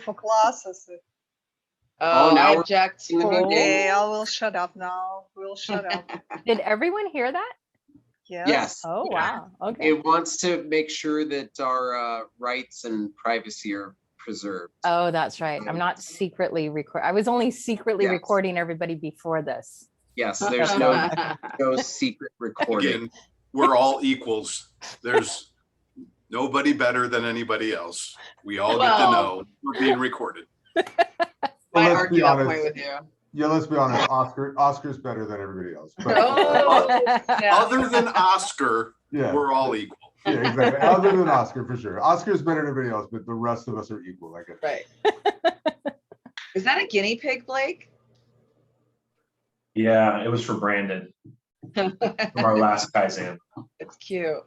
for classes. Oh, now I we're object. in the meeting. Okay, I will shut up now. We'll shut up. Did everyone hear that? Yes. Oh, Yeah. wow. Okay. It wants to make sure that our rights and privacy are preserved. Oh, that's right. I'm not secretly I was only secretly Yes. recording everybody before this. Yes, there's no secret recording. Again, we're all equals. There's nobody better than anybody else. We all get to know we're being recorded. I let's argue be that point honest. with you. Yeah, let's be honest. Oscar's better than everybody else. But, Oh, yeah. Other than Oscar, yeah, we're all equal. yeah, exactly. Other than Oscar, for sure. Oscar's better than everybody else, but the rest of us are equal. I guess. Right. Is that a guinea pig, Blake? Yeah, it was for Brandon from our last Kaizen. It's cute.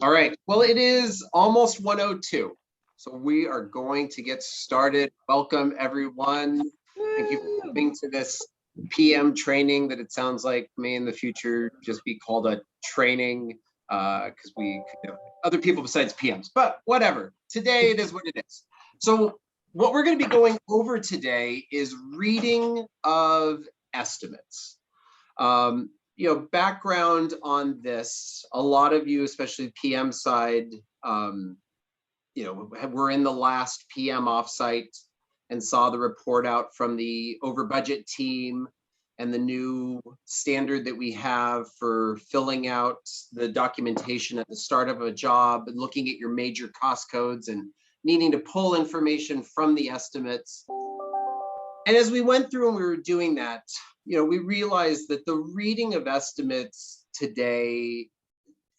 All right, well, it is almost 1:02, so we are going to get started. Welcome, everyone. Thank you for coming to this PM training that it sounds like may in the future just be called a training because we could have other people besides PMs, but whatever. Today it is what it is. So what we're going to be going over today is reading of estimates. Background on this, a lot of you, especially PM side, were in the last PM offsite and saw the report out from the over budget team and the new standard that we have for filling out the documentation at the start of a job and looking at your major cost codes and needing to pull information from the estimates. And as we went through and we were doing that, we realized that the reading of estimates today,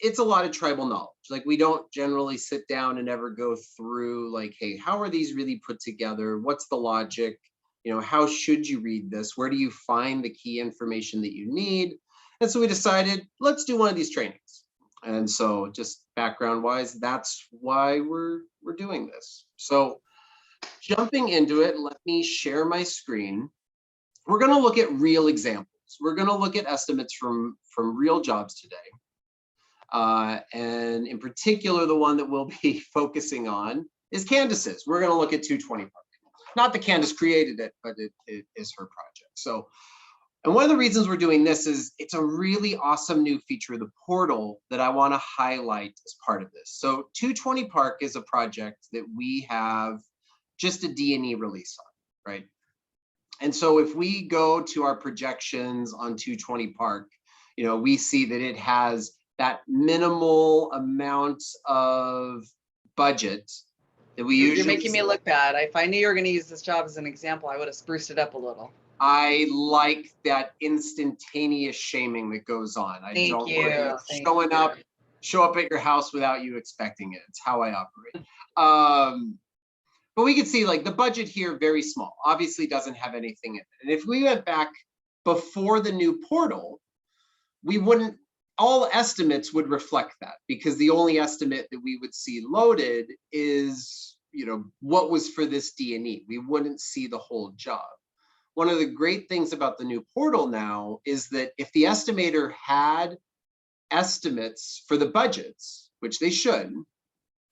it's a lot of tribal knowledge. Like, we don't generally sit down and ever go through like, hey, how are these really put together? What's the logic? How should you read this? Where do you find the key information that you need? And so we decided, let's do one of these trainings. And so just background wise, that's why we're doing this. So jumping into it, let me share my screen. We're going to look at real examples. We're going to look at estimates from real jobs today. And in particular, the one that we'll be focusing on is Candace's. We're going to look at 220 Park. Not that Candace created it, but it is her project. So, and one of the reasons we're doing this is it's a really awesome new feature of the portal that I want to highlight as part of this. So 220 Park is a project that we have just a D&E release on, right? And so if we go to our projections on 220 Park, we see that it has that minimal amount of budget that we usually— You're making me look bad. If I knew you were going to use this job as an example, I would have spruced it up a little. I like that instantaneous shaming that goes on. I don't want show up at your house without you expecting it. It's how I operate. But we can see like the budget here, very small, obviously doesn't have anything in it. And if we went back before the new portal, all estimates would reflect that, because the only estimate that we would see loaded is, what was for this D&E. We wouldn't see the whole job. One of the great things about the new portal now is that if the estimator had estimates for the budgets, which they should,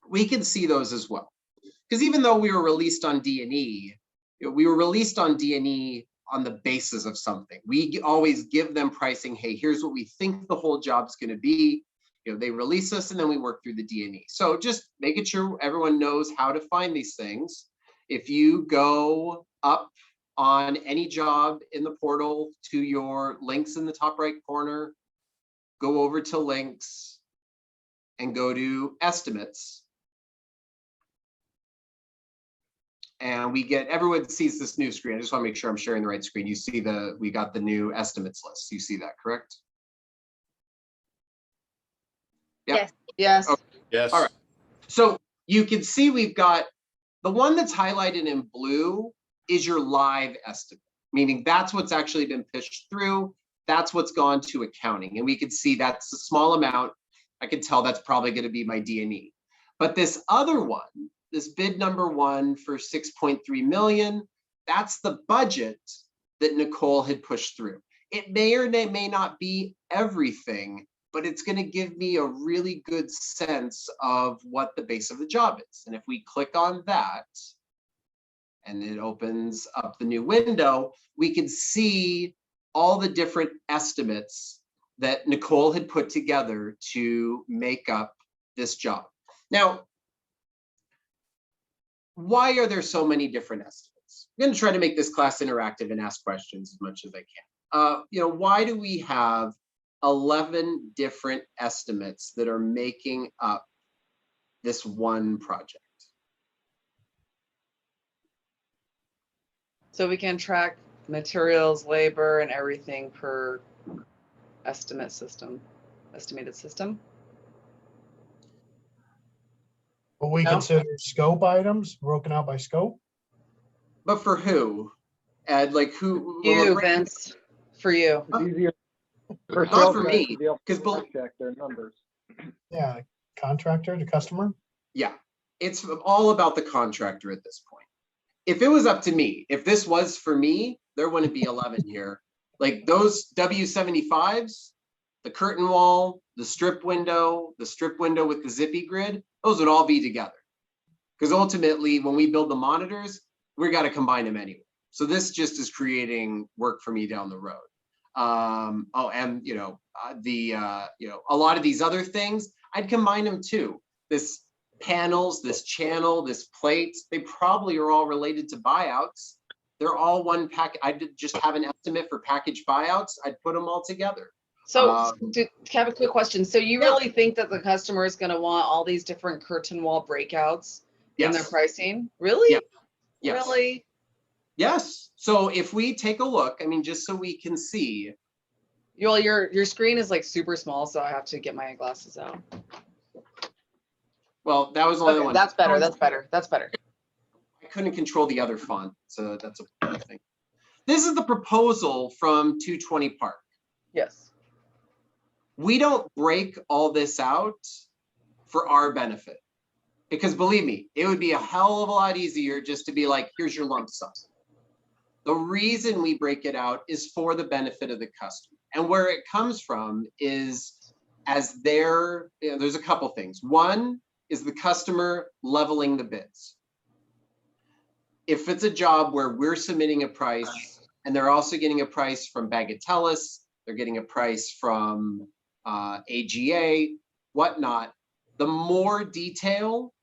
we can see those as well. Because even though we were released on D&E, we were released on D&E on the basis of something. We always give them pricing. Hey, here's what we think the whole job's going to be. They release us and then we work through the D&E. So just making sure everyone knows how to find these things. If you go up on any job in the portal to your links in the top right corner, go over to links and go to estimates. And everyone sees this new screen. I just want to make sure I'm sharing the right screen. You see we got the new estimates list. You see that, correct? Yep. Yes. Yes. Okay. Yes. All right. So you can see we've got the one that's highlighted in blue is your live estimate, meaning that's what's actually been pitched through. That's what's gone to accounting. And we can see that's a small amount. I can tell that's probably going to be my D&E. But this other one, this bid number 1 for 6.3 million, that's the budget that Nicole had pushed through. It may or may not be everything, but it's going to give me a really good sense of what the base of the job is. And if we click on that, and it opens up the new window, we can see all the different estimates that Nicole had put together to make up this job. Now, why are there so many different estimates? I'm going to try to make this class interactive and ask questions as much as I can. Why do we have 11 different estimates that are making up this one project? So we can track materials, labor, and everything per estimated system. But we No. consider scope items broken out by scope. But for who? Ed, like who? You, Vince, for you. It's easier for Not sales for guys me, to be able 'cause to check their numbers. Yeah, contractor to customer. Yeah, it's all about the contractor at this point. If it was up to me, if this was for me, there wouldn't be 11 here. Like those W75s, the curtain wall, the strip window with the zippy grid, those would all be together. Because ultimately, when we build the monitors, we got to combine them anyway. So this just is creating work for me down the road. And a lot of these other things, I'd combine them too. This panels, this channel, this plate, they probably are all related to buyouts. They're all one pack. I did just have an estimate for package buyouts. I'd put them all together. So to have a quick question. So you Yeah. really think that the customer is going to want all these different curtain wall breakouts in their Yes. pricing? Really? Yeah. Yes. Really? Yes. So if we take a look, I mean, just so we can see. Well, your screen is like super small, so I have to get my glasses out. Well, that was only Okay, one. that's better. That's better. That's better. I couldn't control the other font, so that's a thing. This is the proposal from 220 Park. Yes. We don't break all this out for our benefit, because believe me, it would be a hell of a lot easier just to be like, here's your lump sum. The reason we break it out is for the benefit of the customer. And where it comes from is as there's a couple things. One is the customer leveling the bids. If it's a job where we're submitting a price and they're also getting a price from Bagatellus, they're getting a price from AGA, whatnot, the more detail,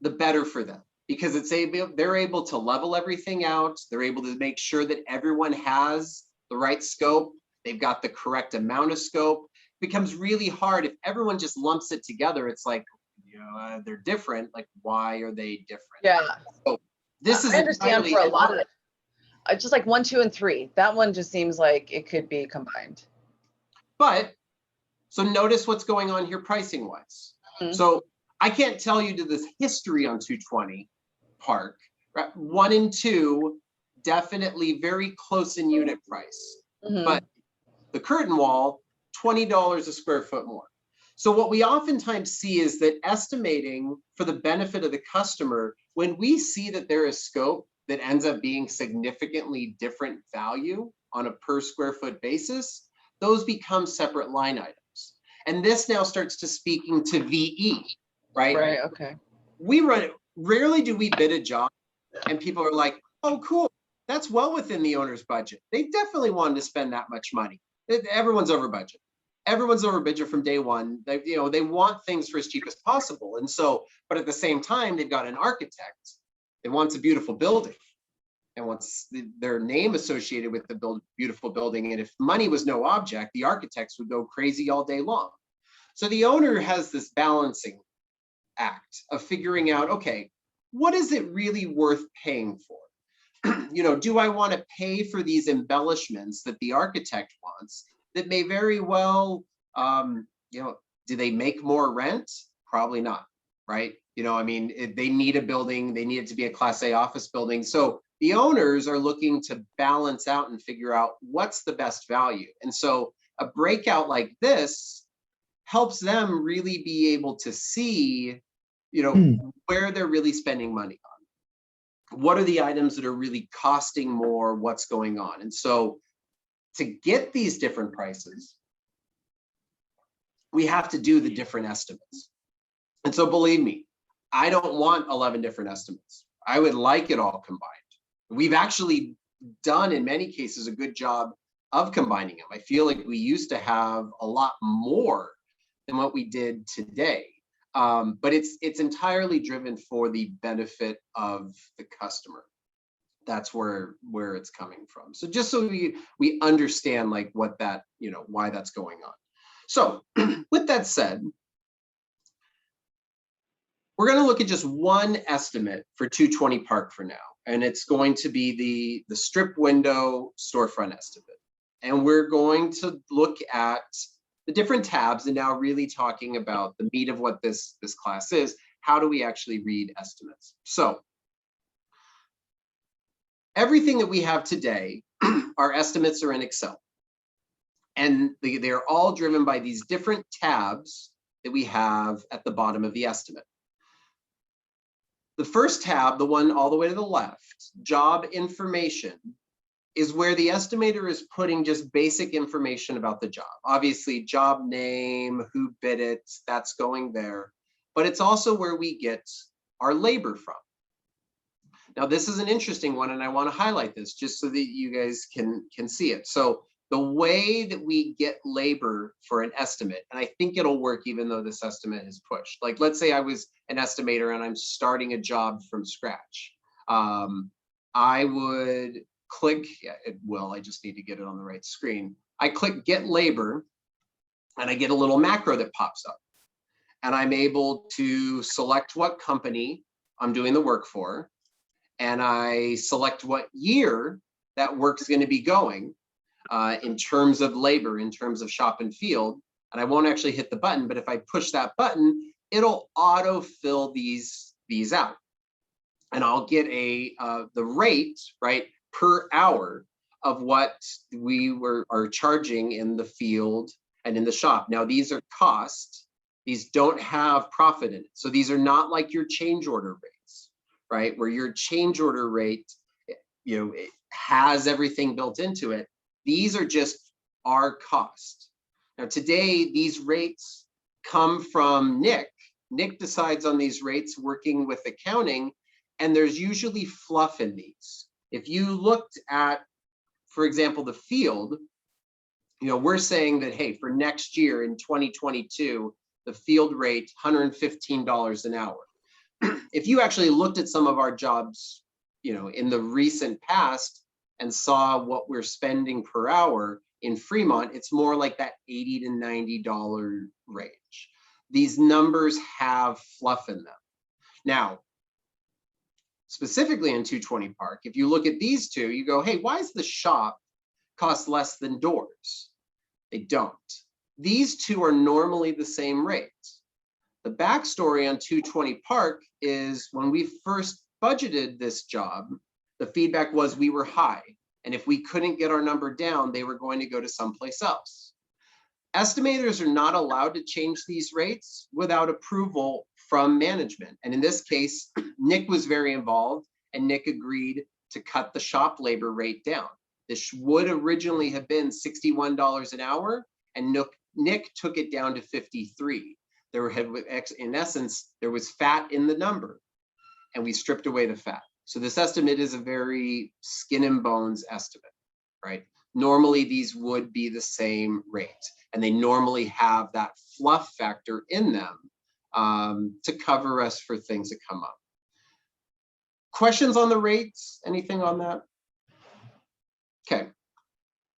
the better for them, because they're able to level everything out. They're able to make sure that everyone has the right scope. They've got the correct amount of scope. It becomes really hard if everyone just lumps it together. It's like, they're different. Like, why are they different? Yeah. So this is I understand entirely for a lot of it. Just like 1, 2, and 3. That one just seems like it could be combined. But so notice what's going on here pricing wise. Mhm. So I can't tell you to this history on 220 Park. Right? 1 and 2 definitely very close in unit price, Mhm. but the curtain wall $20 a square foot more. So what we oftentimes see is that estimating for the benefit of the customer, when we see that there is scope that ends up being significantly different value on a per square foot basis, those become separate line items. And this now starts to speaking to VE, right? Right. Okay. We run it. Rarely do we bid a job and people are like, oh, cool. That's well within the owner's budget. They definitely wanted to spend that much money. Everyone's over budget. Everyone's over budget from day one. They want things for as cheap as possible. And so, but at the same time, they've got an architect that wants a beautiful building and wants their name associated with the beautiful building. And if money was no object, the architects would go crazy all day long. So the owner has this balancing act of figuring out, okay, what is it really worth paying for? Do I want to pay for these embellishments that the architect wants that may very well, do they make more rent? Probably not, right? They need a building, they need it to be a Class A office building. So the owners are looking to balance out and figure out what's the best value. And so a breakout like this helps them really be able to see, where they're really spending money on. What are the items that are really costing more? What's going on? And so to get these different prices, we have to do the different estimates. And so believe me, I don't want 11 different estimates. I would like it all combined. We've actually done, in many cases, a good job of combining them. I feel like we used to have a lot more than what we did today. But it's entirely driven for the benefit of the customer. That's where it's coming from. So just so we understand like what that, why that's going on. So with that said, we're going to look at just one estimate for 220 Park for now, and it's going to be the strip window storefront estimate. And we're going to look at the different tabs and now really talking about the meat of what this class is. How do we actually read estimates? So everything that we have today, our estimates are in Excel. And they're all driven by these different tabs that we have at the bottom of the estimate. The first tab, the one all the way to the left, job information, is where the estimator is putting just basic information about the job. Obviously, job name, who bid it, that's going there. But it's also where we get our labor from. Now, this is an interesting one, and I want to highlight this just so that you guys can see it. So the way that we get labor for an estimate, and I think it'll work even though this estimate is pushed. Like, let's say I was an estimator and I'm starting a job from scratch. I would click, I just need to get it on the right screen. I click get labor and I get a little macro that pops up. And I'm able to select what company I'm doing the work for. And I select what year that work is going to be going. In terms of labor, in terms of shop and field, and I won't actually hit the button, but if I push that button, it'll auto-fill these out. And I'll get the rate, right, per hour of what we are charging in the field and in the shop. Now, these are cost. These don't have profit in it. So these are not like your change order rates, right, where your change order rate, it has everything built into it. These are just our cost. Now today, these rates come from Nick. Nick decides on these rates working with accounting, and there's usually fluff in these. If you looked at, for example, the field, we're saying that, hey, for next year in 2022, the field rate, $115 an hour. If you actually looked at some of our jobs, in the recent past, and saw what we're spending per hour in Fremont, it's more like that $80 to $90 range. These numbers have fluff in them. Now, specifically in 220 Park, if you look at these two, you go, hey, why does the shop cost less than doors? They don't. These two are normally the same rate. The backstory on 220 Park is when we first budgeted this job, the feedback was we were high. And if we couldn't get our number down, they were going to go to someplace else. Estimators are not allowed to change these rates without approval from management. And in this case, Nick was very involved and Nick agreed to cut the shop labor rate down. This would originally have been $61 an hour, and Nick took it down to 53. In essence, there was fat in the number, and we stripped away the fat. So this estimate is a very skin and bones estimate, right? Normally these would be the same rate, and they normally have that fluff factor in them to cover us for things that come up. Questions on the rates? Anything on that? Okay.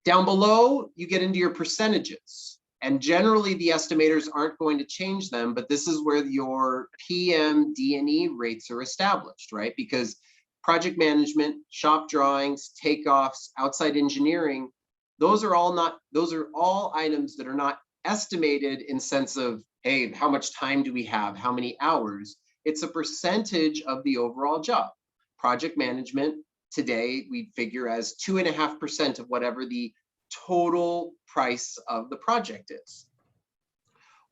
Down below, you get into your percentages. And generally the estimators aren't going to change them, but this is where your PM D&E rates are established, right? Because project management, shop drawings, takeoffs, outside engineering, those are all items that are not estimated in sense of, hey, how much time do we have? How many hours? It's a percentage of the overall job. Project management today, we figure as 2.5% of whatever the total price of the project is.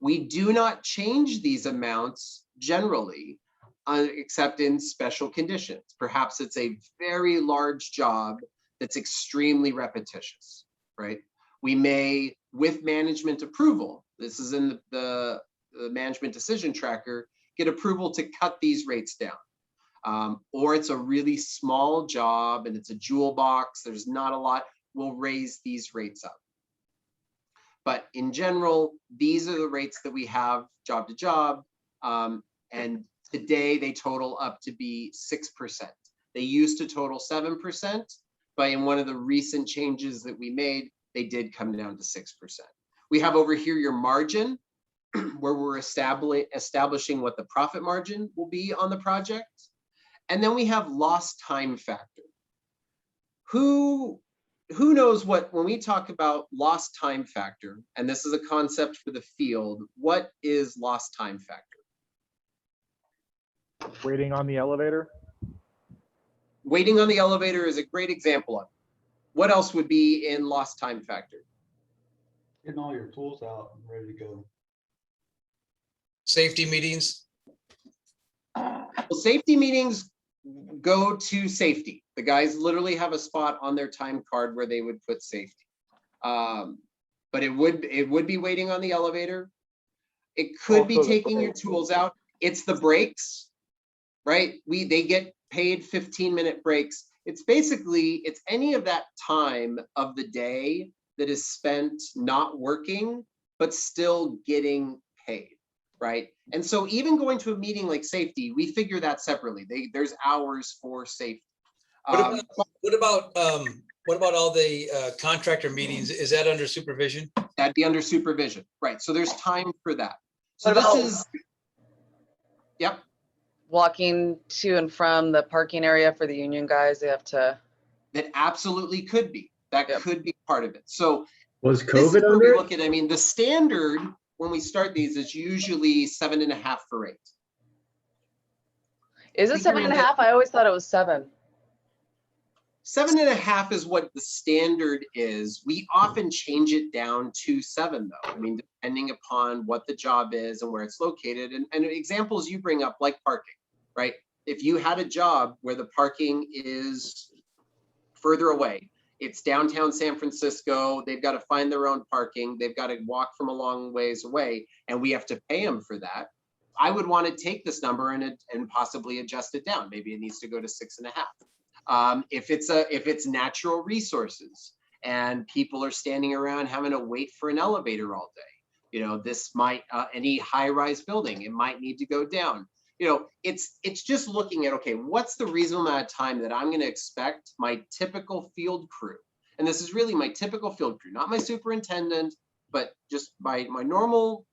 We do not change these amounts generally, except in special conditions. Perhaps it's a very large job that's extremely repetitious, right? We may, with management approval, this is in the management decision tracker, get approval to cut these rates down. Or it's a really small job and it's a jewel box, there's not a lot, we'll raise these rates up. But in general, these are the rates that we have job to job. And today they total up to be 6%. They used to total 7%, but in one of the recent changes that we made, they did come down to 6%. We have over here your margin, where we're establishing what the profit margin will be on the project. And then we have lost time factor. Who knows what, when we talk about lost time factor, and this is a concept for the field, what is lost time factor? Waiting on the elevator. Waiting on the elevator is a great example of it. What else would be in lost time factor? Getting all your tools out and ready to go. Safety meetings. Well, safety meetings go to safety. The guys literally have a spot on their time card where they would put safety. But it would be waiting on the elevator. It could be Also the taking your tools out. It's the breaks, right? They get paid 15-minute breaks. It's basically, it's any of that time of the day that is spent not working, but still getting paid, right? And so even going to a meeting like safety, we figure that separately. There's hours for safety. What about all the contractor meetings? Is that under supervision? That'd be under supervision, right? So there's time for that. So What about- this is, yep. Walking to and from the parking area for the union guys, they have to. That absolutely could be. That Yep. could be part of it. So Was this is COVID where under we it? look at, I mean, the standard when we start these is usually 7.5 for 8. Is it We 7.5? I always thought it was 7. 7.5 is what the standard is. We often change it down to 7 though. I mean, depending upon what the job is and where it's located. And examples you bring up like parking, right? If you had a job where the parking is further away, it's downtown San Francisco, they've got to find their own parking, they've got to walk from a long ways away, and we have to pay them for that. I would want to take this number and possibly adjust it down. Maybe it needs to go to 6.5. If it's natural resources and people are standing around having to wait for an elevator all day, you know, this might, any high-rise building, it might need to go down. You know, it's just looking at, okay, what's the reasonable amount of time that I'm going to expect my typical field crew? And this is really my typical field crew, not my superintendent, but just my normal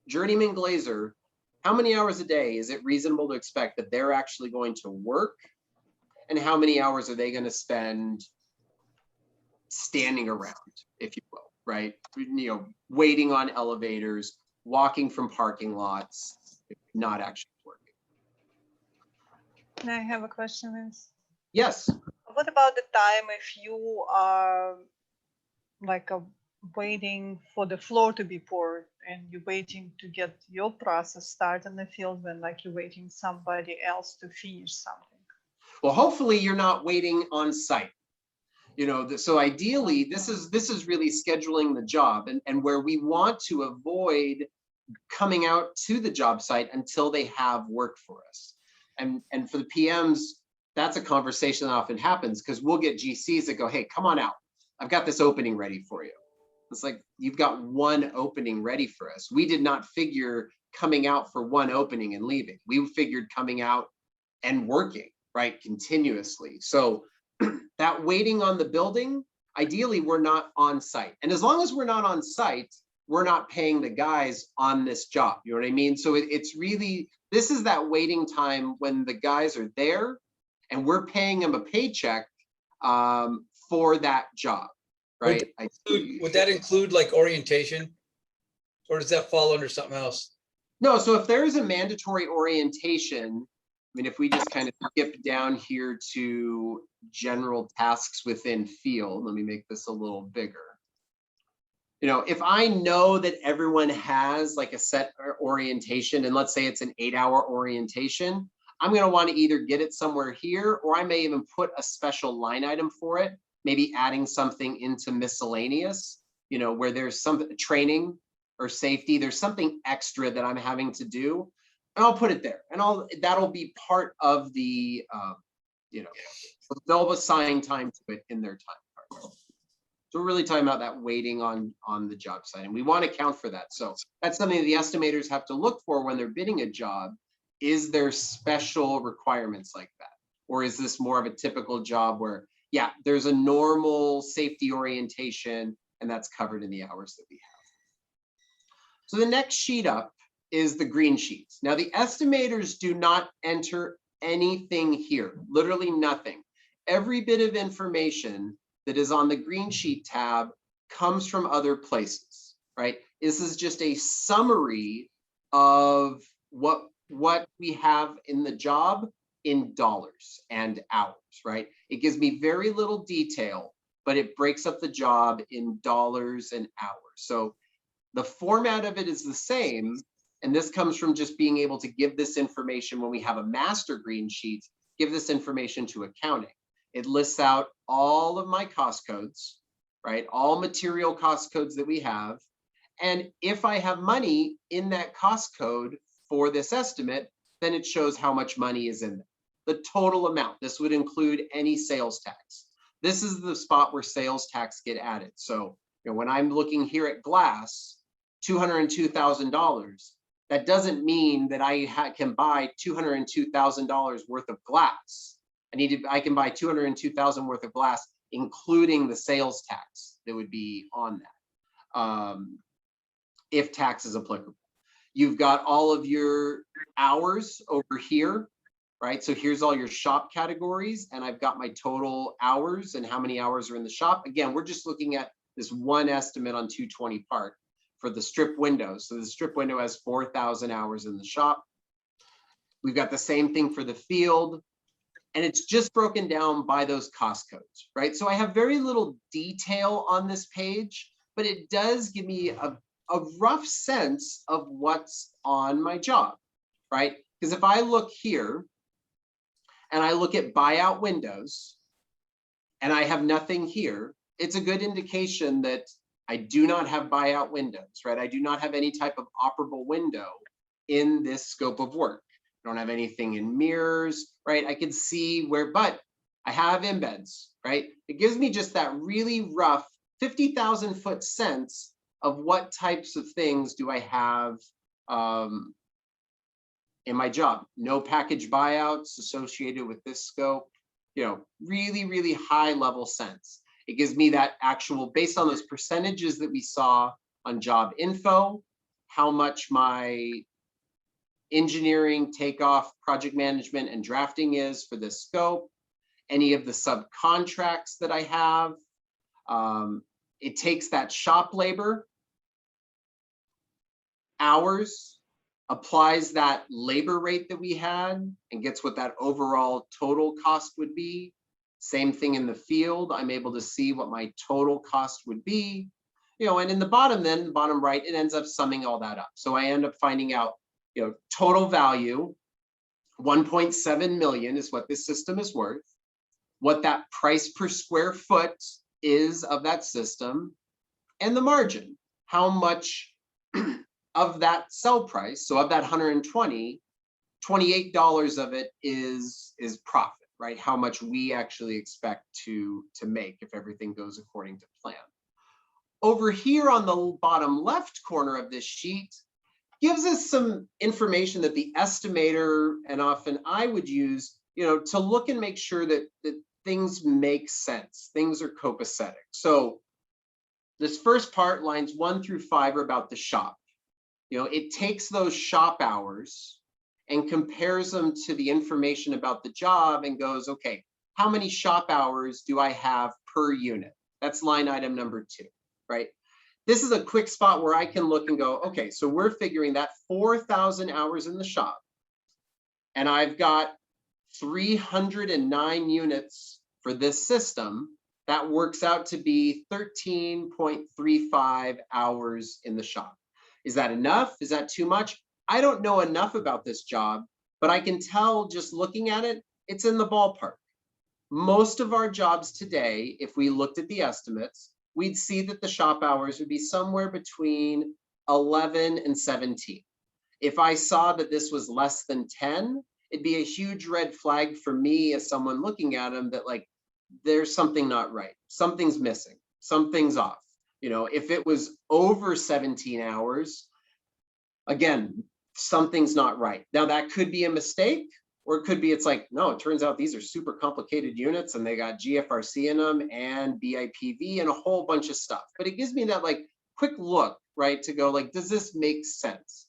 journeyman glazer. How many hours a day is it reasonable to expect that they're actually going to work? And how many hours are they going to spend standing around, if you will, right? You know, waiting on elevators, walking from parking lots, not actually working. Can I have a question, Vince? Yes. What about the time if you are like waiting for the floor to be poured and you're waiting to get your process started in the field when like you're waiting somebody else to finish something? Well, hopefully you're not waiting on site. You know, so ideally, this is really scheduling the job and where we want to avoid coming out to the job site until they have work for us. And for the PMs, that's a conversation that often happens because we'll get GCs that go, hey, come on out. I've got this opening ready for you. It's like, you've got one opening ready for us. We did not figure coming out for one opening and leaving. We figured coming out and working, right, continuously. So that waiting on the building, ideally, we're not on site. And as long as we're not on site, we're not paying the guys on this job. You know what I mean? So it's really, this is that waiting time when the guys are there and we're paying them a paycheck for that job, right? Would that include like orientation? Or does that fall under something else? No, so if there is a mandatory orientation, I mean, if we just kind of skip down here to general tasks within field, let me make this a little bigger. You know, if I know that everyone has like a set orientation, and let's say it's an 8-hour orientation, I'm going to want to either get it somewhere here, or I may even put a special line item for it, maybe adding something into miscellaneous, you know, where there's some training, or safety. There's something extra that I'm having to do, and I'll put it there, and that'll be part of the, you know, they'll assign time to it in their time card. So we're really talking about that waiting on the job site, and we want to account for that. So that's something that the estimators have to look for when they're bidding a job. Is there special requirements like that? Or is this more of a typical job where, yeah, there's a normal safety orientation and that's covered in the hours that we have. So the next sheet up is the green sheets. Now the estimators do not enter anything here, literally nothing. Every bit of information that is on the green sheet tab comes from other places, right? This is just a summary of what we have in the job in dollars and hours, right? It gives me very little detail, but it breaks up the job in dollars and hours. So the format of it is the same. And this comes from just being able to give this information when we have a master green sheet, give this information to accounting. It lists out all of my cost codes, right? All material cost codes that we have. And if I have money in that cost code for this estimate, then it shows how much money is in there. The total amount. This would include any sales tax. This is the spot where sales tax get added. So, you know, when I'm looking here at glass, $202,000, that doesn't mean that I can buy $202,000 worth of glass. I can buy $202,000 worth of glass, including the sales tax that would be on that, if tax is applicable. You've got all of your hours over here, right? So here's all your shop categories, and I've got my total hours and how many hours are in the shop. Again, we're just looking at this one estimate on 220 Park for the strip window. So the strip window has 4,000 hours in the shop. We've got the same thing for the field, and it's just broken down by those cost codes, right? So I have very little detail on this page, but it does give me a rough sense of what's on my job, right? Because if I look here and I look at buyout windows and I have nothing here, it's a good indication that I do not have buyout windows, right? I do not have any type of operable window in this scope of work. I don't have anything in mirrors, right? I can see where, but I have embeds, right? It gives me just that really rough 50,000 foot sense of what types of things do I have in my job. No package buyouts associated with this scope, you know, really, really high level sense. It gives me that actual, based on those percentages that we saw on job info, how much my engineering, takeoff, project management, and drafting is for this scope, any of the subcontracts that I have. It takes that shop labor hours, applies that labor rate that we had, and gets what that overall total cost would be. Same thing in the field. I'm able to see what my total cost would be, you know, and in the bottom, then the bottom right, it ends up summing all that up. So I end up finding out, you know, total value, 1.7 million is what this system is worth, what that price per square foot is of that system, and the margin, how much of that sell price, so of that 120, $28 of it is profit, right? How much we actually expect to make if everything goes according to plan. Over here on the bottom left corner of this sheet gives us some information that the estimator, and often I would use, you know, to look and make sure that things make sense, things are copacetic. So this first part, lines 1 through 5, are about the shop. You know, it takes those shop hours and compares them to the information about the job and goes, okay, how many shop hours do I have per unit? That's line item number 2, right? This is a quick spot where I can look and go, okay, so we're figuring that 4,000 hours in the shop, and I've got 309 units for this system. That works out to be 13.35 hours in the shop. Is that enough? Is that too much? I don't know enough about this job, but I can tell just looking at it, it's in the ballpark. Most of our jobs today, if we looked at the estimates, we'd see that the shop hours would be somewhere between 11, and 17. If I saw that this was less than 10, it'd be a huge red flag for me as someone looking at them that like, there's something not right. Something's missing. Something's off. You know, if it was over 17 hours, again, something's not right. Now that could be a mistake, or it could be, it's like, no, it turns out these are super complicated units and they got GFRC in them and BIPV and a whole bunch of stuff. But it gives me that like quick look, right? To go like, does this make sense?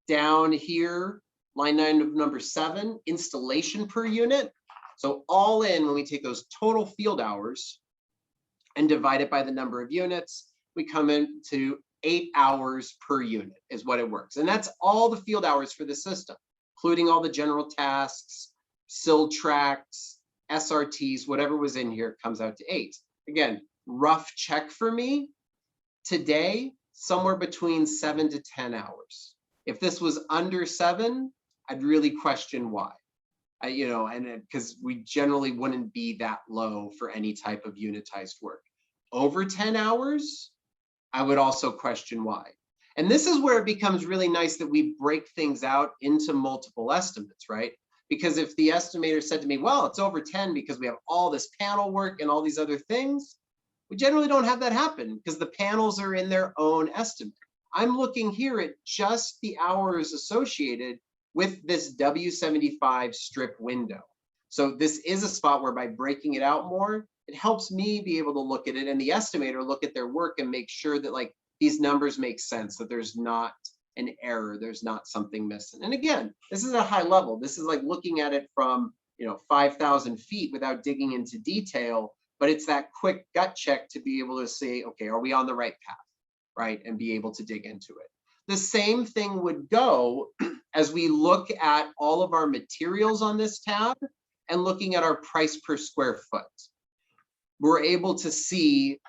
Down here, line 9 of number 7, installation per unit. So all in, when we take those total field hours and divide it by the number of units, we come into 8 hours per unit is what it works. And that's all the field hours for the system, including all the general tasks, SIL tracks, SRTs, whatever was in here comes out to 8. Again, rough check for me today, somewhere between 7 to 10 hours. If this was under 7, I'd really question why. You know, and because we generally wouldn't be that low for any type of unitized work. Over 10 hours, I would also question why. And this is where it becomes really nice that we break things out into multiple estimates, right? Because if the estimator said to me, well, it's over 10 because we have all this panel work and all these other things, we generally don't have that happen because the panels are in their own estimate. I'm looking here at just the hours associated with this W75 strip window. So this is a spot where by breaking it out more, it helps me be able to look at it and the estimator look at their work and make sure that like these numbers make sense, that there's not an error, there's not something missing. And again, this is a high level. This is like looking at it from, you know, 5,000 feet without digging into detail, but it's that quick gut check to be able to say, okay, are we on the right path, right? And be able to dig into it. The same thing would go as we look at all of our materials on this tab and looking at our price per square foot. We're able to see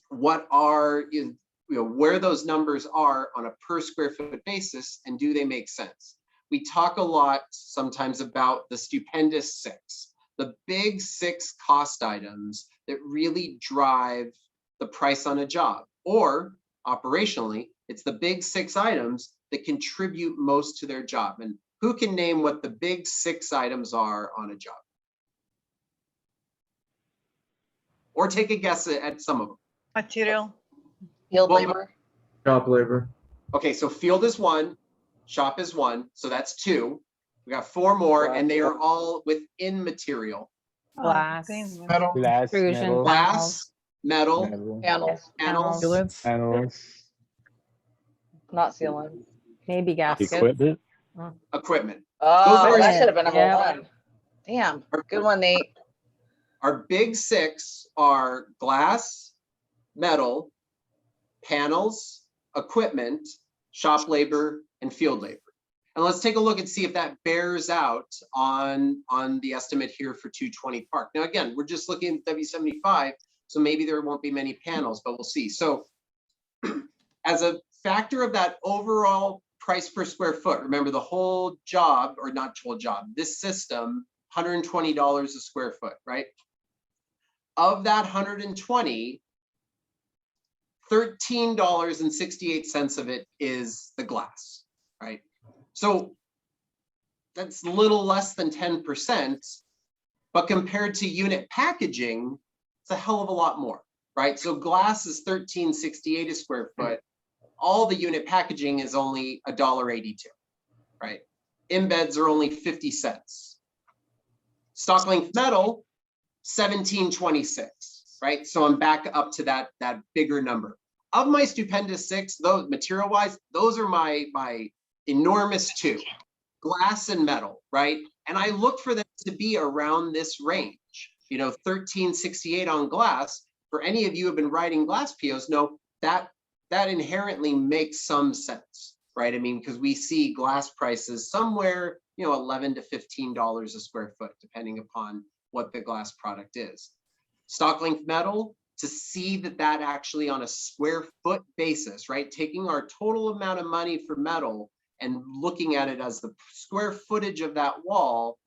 what are, you know, where those numbers are on a per square foot basis and do they make sense? We talk a lot sometimes about the stupendous 6, the big 6 cost items that really drive the price on a job, or operationally, it's the big 6 items that contribute most to their job. And who can name what the big 6 items are on a job? Or take a guess at some of them. Material. Field Well, labor. Shop labor. Okay, so field is 1, shop is 1, so that's 2. We got 4 more, and they are all within material. Glass. Metal. Glass, Extrusion, metal, Glass, metal, Panels, panels, sealants, panels, not sealant. Maybe gaskets. equipment. equipment. Oh, are- that should have been a whole Yeah. one. Damn, good one, Nate. Our big 6 are glass, metal, panels, equipment, shop labor, and field labor. And let's take a look and see if that bears out on the estimate here for 220 Park. Now, again, we're just looking at W75, so maybe there won't be many panels, but we'll see. So as a factor of that overall price per square foot, remember the whole job, or not whole job, this system, $120 a square foot, right? Of that 120, $13.68 of it is the glass, right? So that's a little less than 10%, but compared to unit packaging, it's a hell of a lot more, right? So glass is $13.68 a square foot. All the unit packaging is only $1.82, right? Embeds are only 50 cents. Stock length metal, $17.26, right? So I'm back up to that bigger number. Of my stupendous 6, those material-wise, those are my enormous 2, glass and metal, right? And I look for them to be around this range, you know, $13.68 on glass. For any of you who have been writing glass POs, know that inherently makes some sense, right? I mean, because we see glass prices somewhere, you know, $11 to $15 a square foot, depending upon what the glass product is. Stock length metal, to see that actually on a square foot basis, right? Taking our total amount of money for metal and looking at it as the square footage of that wall,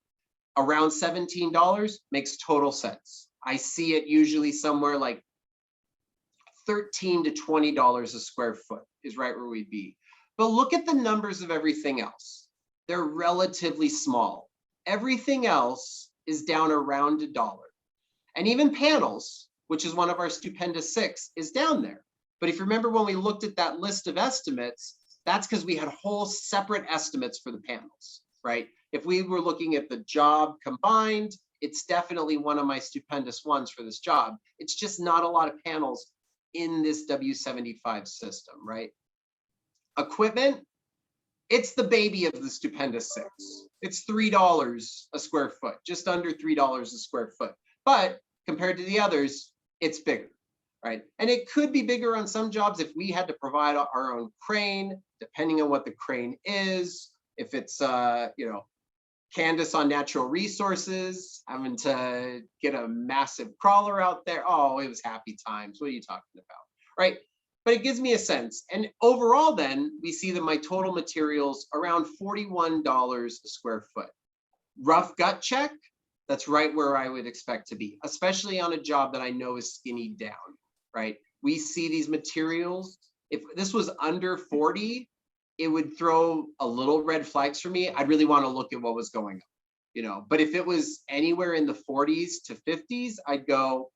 around $17 makes total sense. I see it usually somewhere like $13 to $20 a square foot is right where we'd be. But look at the numbers of everything else. They're relatively small. Everything else is down around $1. And even panels, which is one of our stupendous 6, is down there. But if you remember when we looked at that list of estimates, that's because we had whole separate estimates for the panels, right? If we were looking at the job combined, it's definitely one of my stupendous ones for this job. It's just not a lot of panels in this W75 system, right? Equipment, it's the baby of the stupendous 6. It's $3 a square foot, just under $3 a square foot. But compared to the others, it's bigger, right? And it could be bigger on some jobs if we had to provide our own crane, depending on what the crane is. If it's, you know, Candace on natural resources, having to get a massive crawler out there. Oh, it was happy times. What are you talking about, right? But it gives me a sense. And overall then, we see that my total materials around $41 a square foot. Rough gut check, that's right where I would expect to be, especially on a job that I know is skinny down, right? We see these materials. If this was under 40, it would throw a little red flags for me. I'd really want to look at what was going on, you know. But if it was anywhere in the 40s to 50s, I'd go,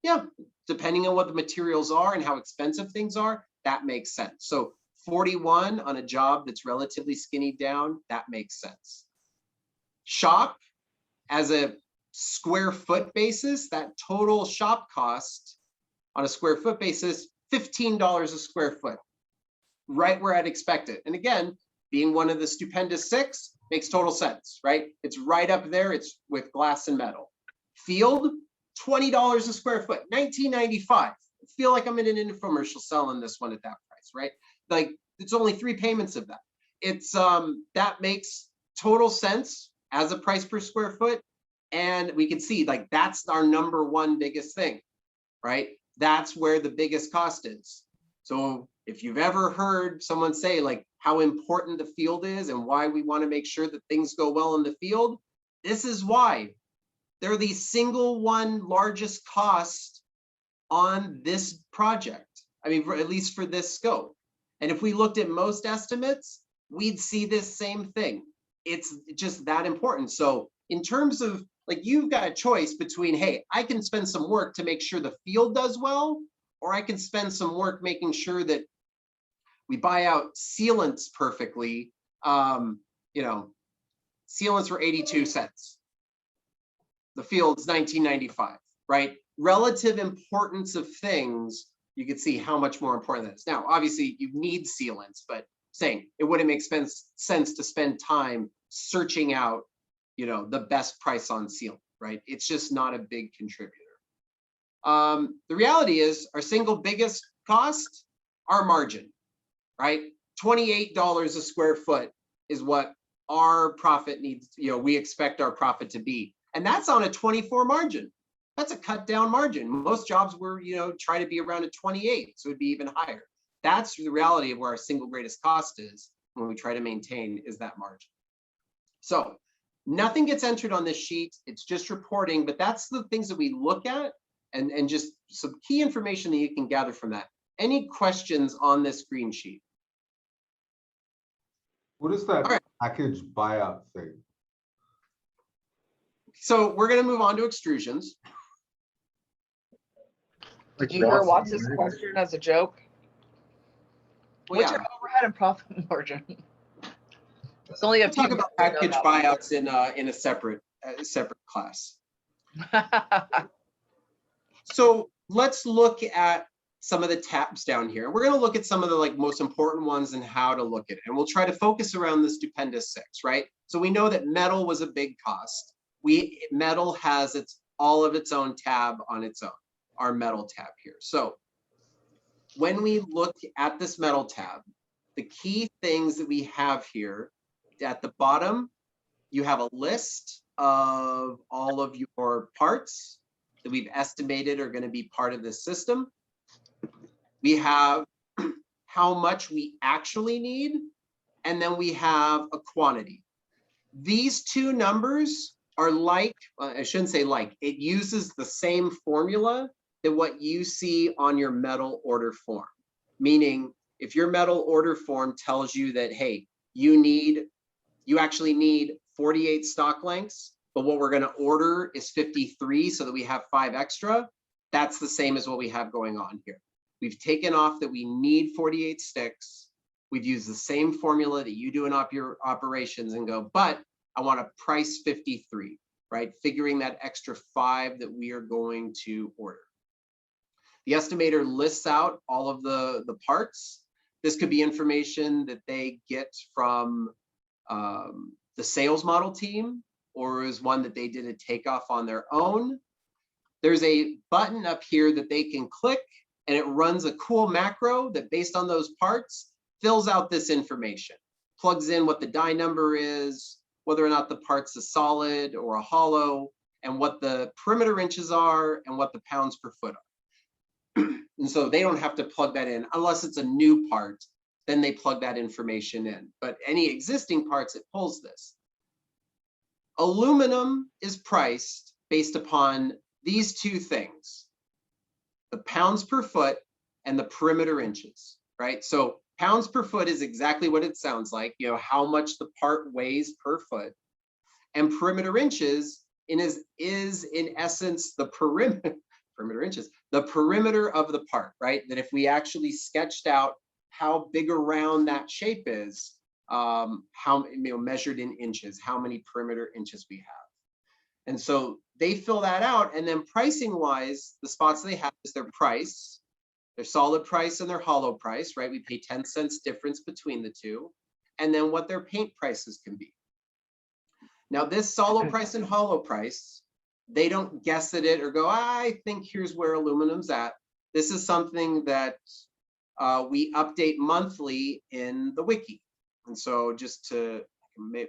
yeah, depending on what the materials are and how expensive things are, that makes sense. So 41 on a job that's relatively skinny down, that makes sense. Shop, as a square foot basis, that total shop cost on a square foot basis, $15 a square foot, right where I'd expect it. And again, being one of the stupendous 6 makes total sense, right? It's right up there. It's with glass and metal. Field, $20 a square foot, $19.95. I feel like I'm in an infomercial selling this one at that price, right? Like it's only 3 payments of that. It's that makes total sense as a price per square foot. And we can see like that's our #1 biggest thing, right? That's where the biggest cost is. So if you've ever heard someone say like how important the field is and why we want to make sure that things go well in the field, this is why. They're the single one largest cost on this project. I mean, at least for this scope. And if we looked at most estimates, we'd see this same thing. It's just that important. So in terms of like, you've got a choice between, hey, I can spend some work to make sure the field does well, or I can spend some work making sure that we buy out sealants perfectly. You know, sealants were 82 cents. The field's $19.95, right? Relative importance of things, you can see how much more important that is. Now, obviously you need sealants, but saying it wouldn't make sense to spend time searching out, you know, the best price on sealant, right? It's just not a big contributor. The reality is our single biggest cost, our margin, right? $28 a square foot is what our profit needs, you know, we expect our profit to be. And that's on a 24 margin. That's a cut down margin. Most jobs were, you know, try to be around a 28, so it'd be even higher. That's the reality of where our single greatest cost is when we try to maintain is that margin. So nothing gets entered on this sheet. It's just reporting, but that's the things that we look at and just some key information that you can gather from that. Any questions on this green sheet? What is that right. package buyout thing? So we're going to move on to extrusions. Did you hear Watts' question as a joke? Well, What's yeah, your overhead and profit margin? It's only a we'll talk few about package buyouts in a separate class. So let's look at some of the tabs down here. We're going to look at some of the like most important ones and how to look at it. And we'll try to focus around the stupendous 6, right? So we know that metal was a big cost. Metal has all of its own tab on its own, our metal tab here. So when we look at this metal tab, the key things that we have here at the bottom, you have a list of all of your parts that we've estimated are going to be part of this system. We have how much we actually need, and then we have a quantity. These two numbers are like, I shouldn't say like, it uses the same formula than what you see on your metal order form. Meaning, if your metal order form tells you that, hey, you actually need 48 stock lengths, but what we're going to order is 53 so that we have 5 extra, that's the same as what we have going on here. We've taken off that we need 48 sticks. We've used the same formula that you do in your operations and go, but I want to price 53, right? Figuring that extra 5 that we are going to order. The estimator lists out all of the parts. This could be information that they get from the sales model team, or is one that they did a takeoff on their own. There's a button up here that they can click, and it runs a cool macro that, based on those parts, fills out this information, plugs in what the die number is, whether or not the part's a solid or a hollow, and what the perimeter inches are, and what the pounds per foot are. And so they don't have to plug that in unless it's a new part, then they plug that information in. But any existing parts, it pulls this. Aluminum is priced based upon these two things: the pounds per foot and the perimeter inches, right? So pounds per foot is exactly what it sounds like, you know, how much the part weighs per foot. And perimeter inches is in essence the perimeter inches, the perimeter of the part, right? That if we actually sketched out how big around that shape is, how, measured in inches, how many perimeter inches we have. And so they fill that out, and then pricing wise, the spots they have is their price, their solid price and their hollow price, right? We pay 10 cents difference between the two, and then what their paint prices can be. Now this solid price and hollow price, they don't guess at it or go, I think here's where aluminum's at. This is something that we update monthly in the wiki. And so just to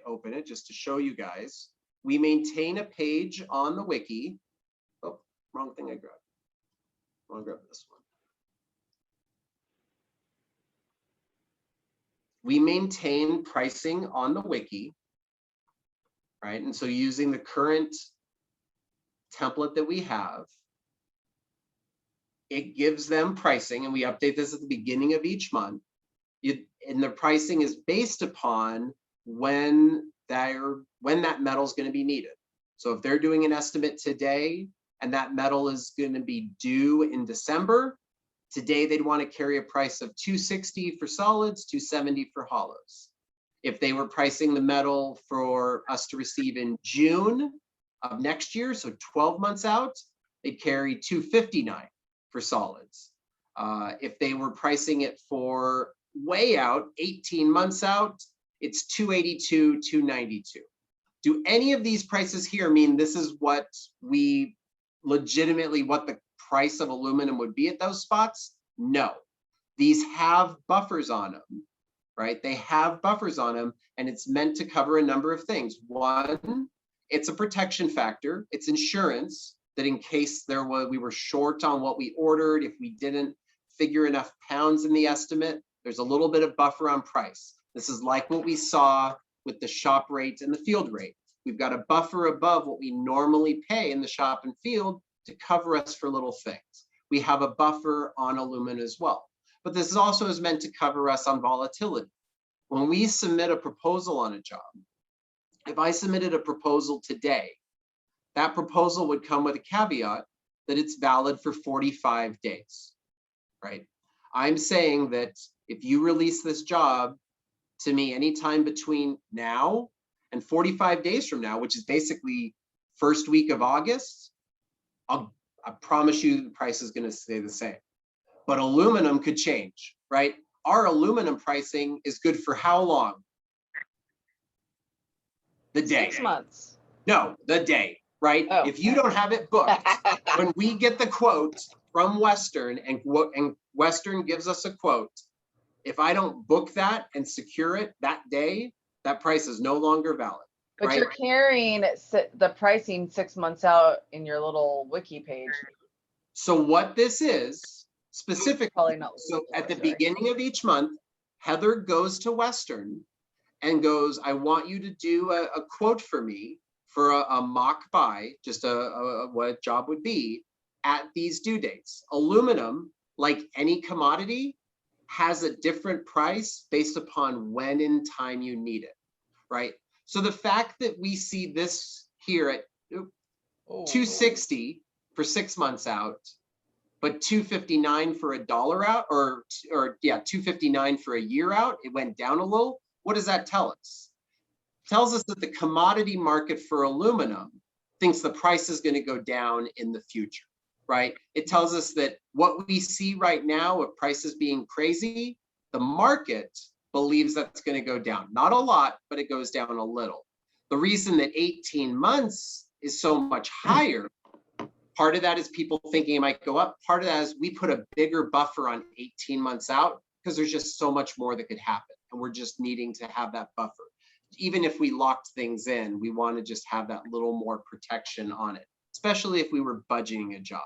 open it, just to show you guys, we maintain a page on the wiki. Oh, wrong thing I grabbed. I want to grab this one. We maintain pricing on the wiki, right? And so using the current template that we have, it gives them pricing, and we update this at the beginning of each month. And the pricing is based upon when that metal is going to be needed. So if they're doing an estimate today and that metal is going to be due in December, today they'd want to carry a price of $260 for solids, $270 for hollows. If they were pricing the metal for us to receive in June of next year, so 12 months out, they'd carry $259 for solids. If they were pricing it for way out, 18 months out, it's $282, $292. Do any of these prices here mean this is what we legitimately, what the price of aluminum would be at those spots? No. These have buffers on them, right? They have buffers on them, and it's meant to cover a number of things. One, it's a protection factor. It's insurance, that in case we were short on what we ordered, if we didn't figure enough pounds in the estimate, there's a little bit of buffer on price. This is like what we saw with the shop rate and the field rate. We've got a buffer above what we normally pay in the shop and field to cover us for little things. We have a buffer on aluminum as well. But this is also is meant to cover us on volatility. When we submit a proposal on a job, if I submitted a proposal today, that proposal would come with a caveat that it's valid for 45 days, right? I'm saying that if you release this job to me anytime between now and 45 days from now, which is basically first week of August, I promise you the price is going to stay the same. But aluminum could change, right? Our aluminum pricing is good for how long? The day. 6 months. No, the day, right? Oh. If you don't have it booked, when we get the quote from Western and Western gives us a quote, if I don't book that and secure it that day, that price is no longer valid. But right? you're carrying the pricing 6 months out in your little wiki page. So what this is specifically, Probably not. so at the beginning of each month, Heather goes to Western and goes, I want you to do a quote for me for a mock buy, just what a job would be at these due dates. Aluminum, like any commodity, has a different price based upon when in time you need it, right? So the fact that we see this here at 260 for 6 months out, but 259 for a dollar out, or yeah, 259 for a year out, it went down a little. What does that tell us? It tells us that the commodity market for aluminum thinks the price is going to go down in the future, right? It tells us that what we see right now of prices being crazy, the market believes that's going to go down. Not a lot, but it goes down a little. The reason that 18 months is so much higher, part of that is people thinking it might go up. Part of that is we put a bigger buffer on 18 months out because there's just so much more that could happen. And we're just needing to have that buffer. Even if we locked things in, we want to just have that little more protection on it, especially if we were budgeting a job.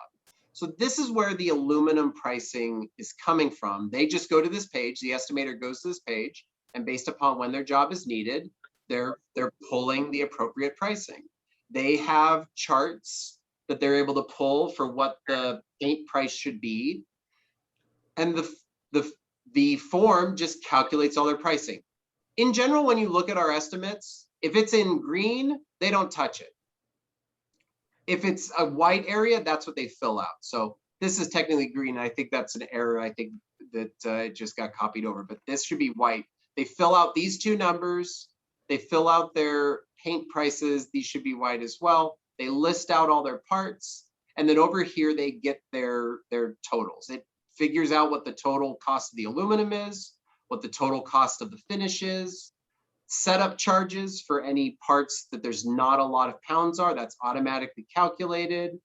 So this is where the aluminum pricing is coming from. They just go to this page, the estimator goes to this page, and based upon when their job is needed, they're pulling the appropriate pricing. They have charts that they're able to pull for what the paint price should be. And the form just calculates all their pricing. In general, when you look at our estimates, if it's in green, they don't touch it. If it's a white area, that's what they fill out. So this is technically green. I think that's an error. I think that it just got copied over, but this should be white. They fill out these two numbers. They fill out their paint prices. These should be white as well. They list out all their parts. And then over here, they get their totals. It figures out what the total cost of the aluminum is, what the total cost of the finish is, setup charges for any parts that there's not a lot of pounds are, that's automatically calculated.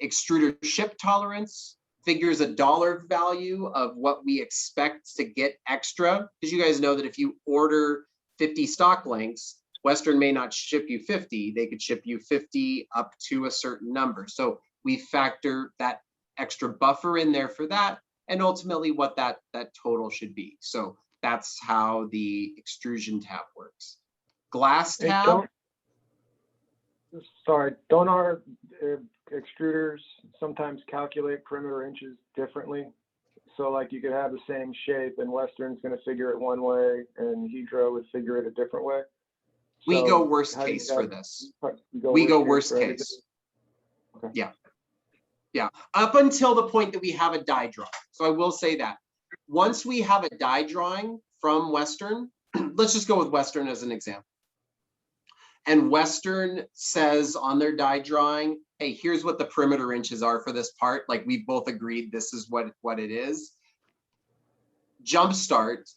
Extruder ship tolerance figures a dollar value of what we expect to get extra. Because you guys know that if you order 50 stock lengths, Western may not ship you 50, they could ship you 50 up to a certain number. So we factor that extra buffer in there for that, and ultimately what that total should be. So that's how the extrusion tab works. Glass Hey, tab. Don't our extruders sometimes calculate perimeter inches differently? So like you could have the same shape and Western's going to figure it one way and Hydro would figure it a different way? We So go worst how do you case for guys- this. We go worst for everything? case. Okay. Yeah. Yeah, up until the point that we have a die drawing. So I will say that. Once we have a die drawing from Western, let's just go with Western as an example. And Western says on their die drawing, hey, here's what the perimeter inches are for this part. Like we both agreed this is what it is. Jumpstart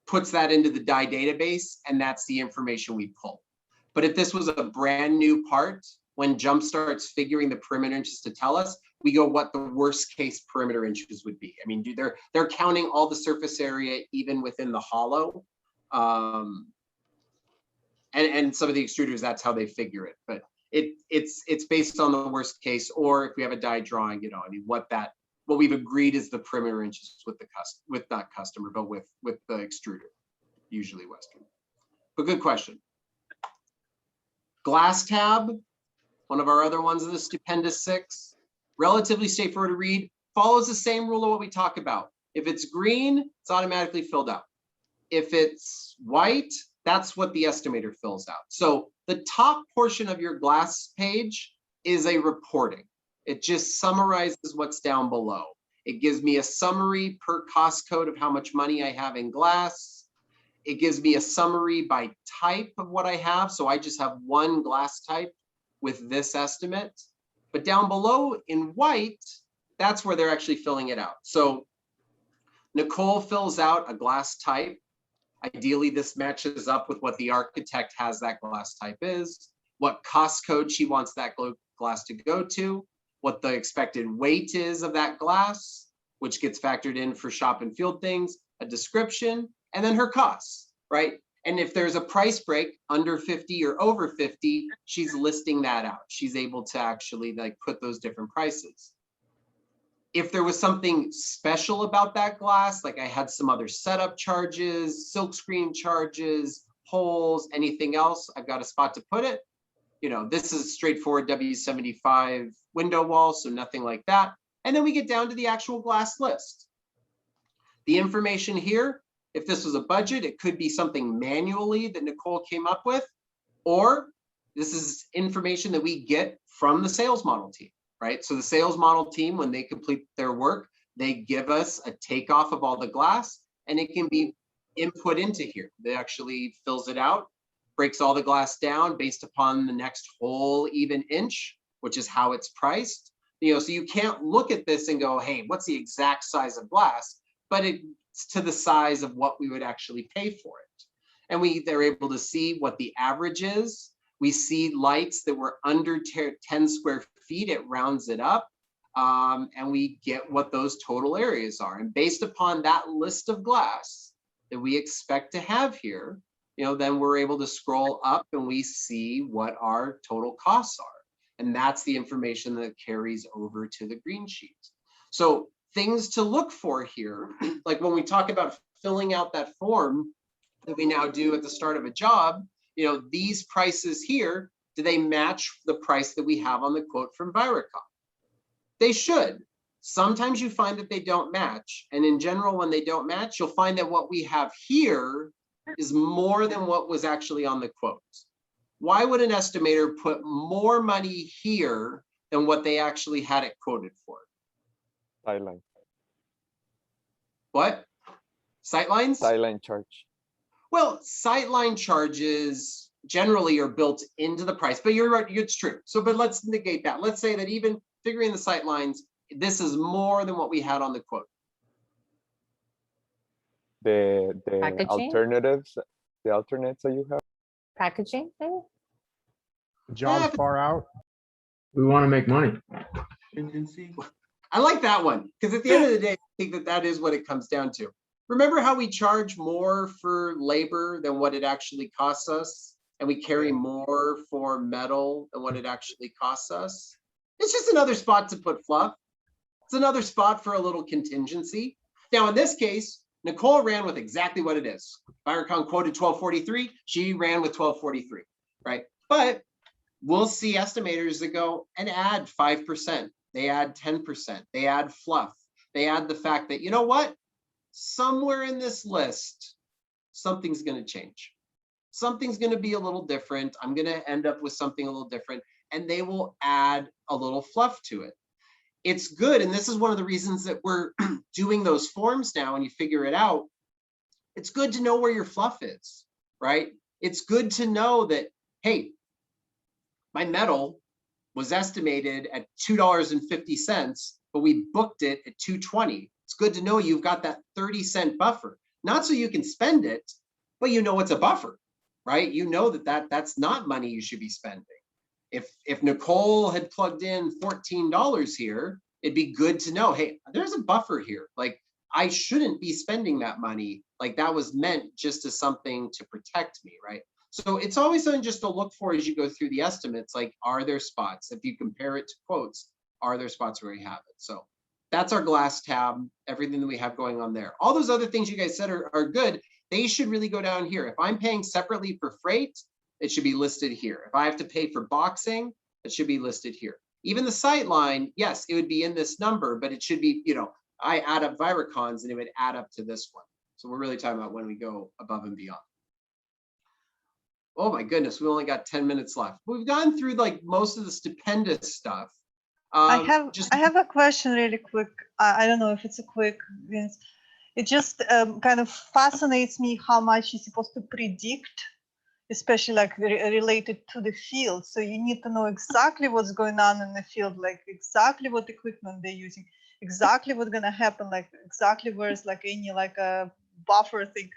puts that into the die database, and that's the information we pull. But if this was a brand new part, when Jumpstart's figuring the perimeter inches to tell us, we go what the worst case perimeter inches would be. I mean, they're counting all the surface area even within the hollow. And some of the extruders, that's how they figure it. But it's based on the worst case, or if we have a die drawing, I mean, what we've agreed is the perimeter inches with not customer, but with the extruder, usually Western. But good question. Glass tab, one of our other ones in the Stupendous 6, relatively straightforward to read, follows the same rule of what we talk about. If it's green, it's automatically filled out. If it's white, that's what the estimator fills out. So the top portion of your glass page is a reporting. It just summarizes what's down below. It gives me a summary per cost code of how much money I have in glass. It gives me a summary by type of what I have. So I just have one glass type with this estimate. But down below in white, that's where they're actually filling it out. So Nicole fills out a glass type. Ideally, this matches up with what the architect has that glass type is, what cost code she wants that glass to go to, what the expected weight is of that glass, which gets factored in for shop and field things, a description, and then her costs, right? And if there's a price break under 50 or over 50, she's listing that out. She's able to actually like put those different prices. If there was something special about that glass, like I had some other setup charges, silkscreen charges, holes, anything else, I've got a spot to put it. this is straightforward W75 window wall, so nothing like that. And then we get down to the actual glass list. The information here, if this was a budget, it could be something manually that Nicole came up with, or this is information that we get from the sales model team, right? So the sales model team, when they complete their work, they give us a takeoff of all the glass, and it can be input into here. They actually fills it out, breaks all the glass down based upon the next whole even inch, which is how it's priced. So you can't look at this and go, hey, what's the exact size of glass? But it's to the size of what we would actually pay for it. And they're able to see what the average is. We see lights that were under 10 square feet, it rounds it up. And we get what those total areas are. And based upon that list of glass that we expect to have here, then we're able to scroll up and we see what our total costs are. And that's the information that carries over to the green sheet. So things to look for here, like when we talk about filling out that form that we now do at the start of a job, these prices here, do they match the price that we have on the quote from Viracom? They should. Sometimes you find that they don't match. And in general, when they don't match, you'll find that what we have here is more than what was actually on the quote. Why would an estimator put more money here than what they actually had it quoted for? Sightline. What? Sightlines? Sightline charge. Well, sightline charges generally are built into the price, but you're right, it's true. So, but let's negate that. Let's say that even figuring the sightlines, this is more than what we had on the quote. The Packaging? alternatives, the alternates that you have. Packaging, maybe? Jobs far out. We want to make money. I like that one, because at the end of the day, I think that is what it comes down to. Remember how we charge more for labor than what it actually costs us? And we carry more for metal than what it actually costs us? It's just another spot to put fluff. It's another spot for a little contingency. Now, in this case, Nicole ran with exactly what it is. Viracom quoted 1243, she ran with 1243, right? But we'll see estimators that go and add 5%, they add 10%, they add fluff, they add the fact that, you know what? Somewhere in this list, something's going to change. Something's going to be a little different. I'm going to end up with something a little different, and they will add a little fluff to it. It's good, and this is one of the reasons that we're doing those forms now, and you figure it out. It's good to know where your fluff is, right? It's good to know that, hey, my metal was estimated at $2.50, but we booked it at $2.20. It's good to know you've got that 30-cent buffer, not so you can spend it, but you know it's a buffer, right? You know that's not money you should be spending. If Nicole had plugged in $14 here, it'd be good to know, hey, there's a buffer here. Like, I shouldn't be spending that money. Like, that was meant just as something to protect me, right? So it's always something just to look for as you go through the estimates, like, are there spots? If you compare it to quotes, are there spots where we have it? So that's our glass tab, everything that we have going on there. All those other things you guys said are good. They should really go down here. If I'm paying separately for freight, it should be listed here. If I have to pay for boxing, it should be listed here. Even the sight line, yes, it would be in this number, but it should be, I add up Viracons and it would add up to this one. So we're really talking about when we go above and beyond. Oh my goodness, we only got 10 minutes left. We've gone through like most of the stupendous stuff. I have a question really quick. I don't know if it's a quick, it just kind of fascinates me how much you're supposed to predict, especially like related to the field. So you need to know exactly what's going on in the field, like exactly what equipment they're using, exactly what's gonna happen, like exactly where's like any like a buffer thing.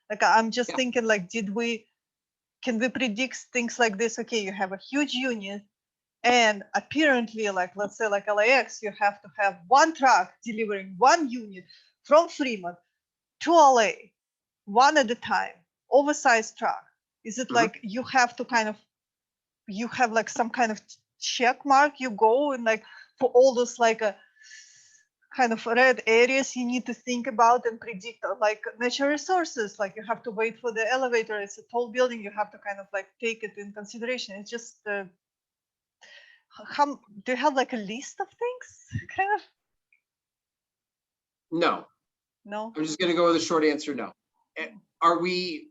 Like I'm just thinking, like, can we predict things like this? Okay, you have a huge unit, and apparently, like, let's say like LAX, you have to have one truck delivering one unit from Fremont to LA, one at a time, oversized truck. Is it like you have to you have like some kind of check mark, you go and like for all those like kind of red areas you need to think about and predict, like natural resources, like you have to wait for the elevator, it's a tall building, you have to kind of like take it in consideration. It's just How do you have like a list of things? Kind of. No, No. I'm just gonna go with a short answer, no. Are we,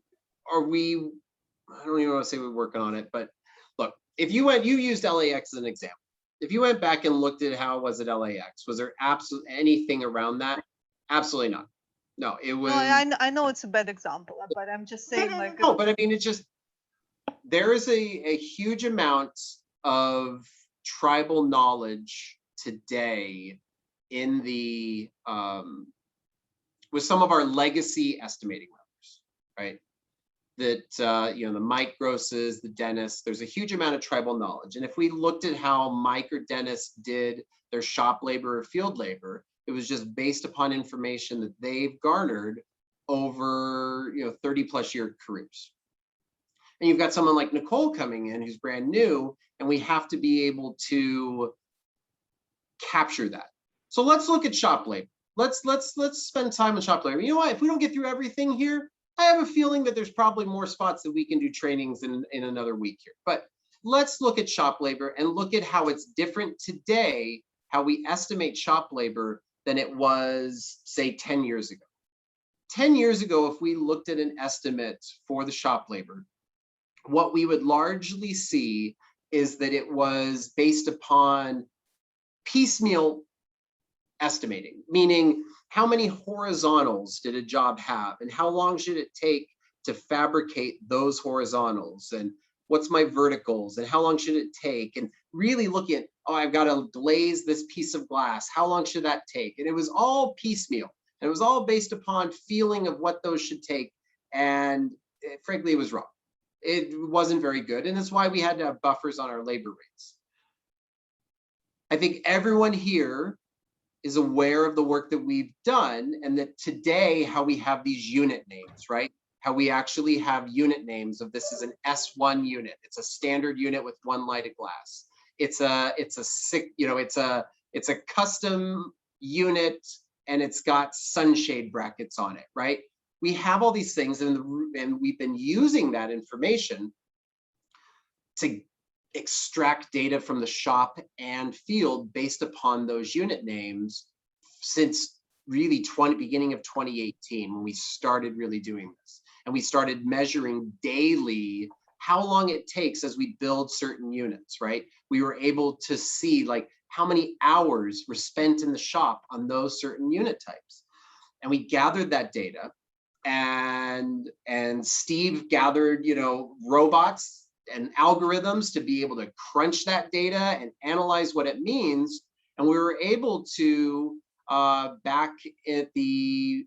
I don't even want to say we're working on it, but look, if you used LAX as an example. If you went back and looked at how it was at LAX, was there absolutely anything around that? Absolutely not. No, it was. No, I know it's a bad example, but I'm just saying like. No, but I mean, it's just, there is a huge amount of tribal knowledge today in the, with some of our legacy estimating members, right? That, you know, the Mike Grosses, the Dennis, there's a huge amount of tribal knowledge. And if we looked at how Mike or Dennis did their shop labor or field labor, it was just based upon information that they've garnered over, you know, 30+ year careers. And you've got someone like Nicole coming in who's brand new, and we have to be able to capture that. So let's look at shop labor. Let's spend time on shop labor. You know what? If we don't get through everything here, I have a feeling that there's probably more spots that we can do trainings in another week here. But let's look at shop labor and look at how it's different today, how we estimate shop labor than it was, say, 10 years ago. 10 years ago, if we looked at an estimate for the shop labor, what we would largely see is that it was based upon piecemeal estimating, meaning how many horizontals did a job have and how long should it take to fabricate those horizontals, and what's my verticals and how long should it take, and really looking at, oh, I've got to glaze this piece of glass, how long should that take? And it was all piecemeal, and it was all based upon feeling of what those should take, and frankly, it was wrong. It wasn't very good, and that's why we had to have buffers on our labor rates. I think everyone here is aware of the work that we've done, and that today, how we have these unit names, right? How we actually have unit names of, this is an S1 unit. It's a standard unit with one lighted glass. It's a custom unit, and it's got sunshade brackets on it, right? We have all these things, and we've been using that information to extract data from the shop and field based upon those unit names since really beginning of 2018, when we started really doing this. And we started measuring daily how long it takes as we build certain units, right? We were able to see like how many hours were spent in the shop on those certain unit types. And we gathered that data, and Steve gathered, you know, robots and algorithms to be able to crunch that data and analyze what it means. And we were able to, back at that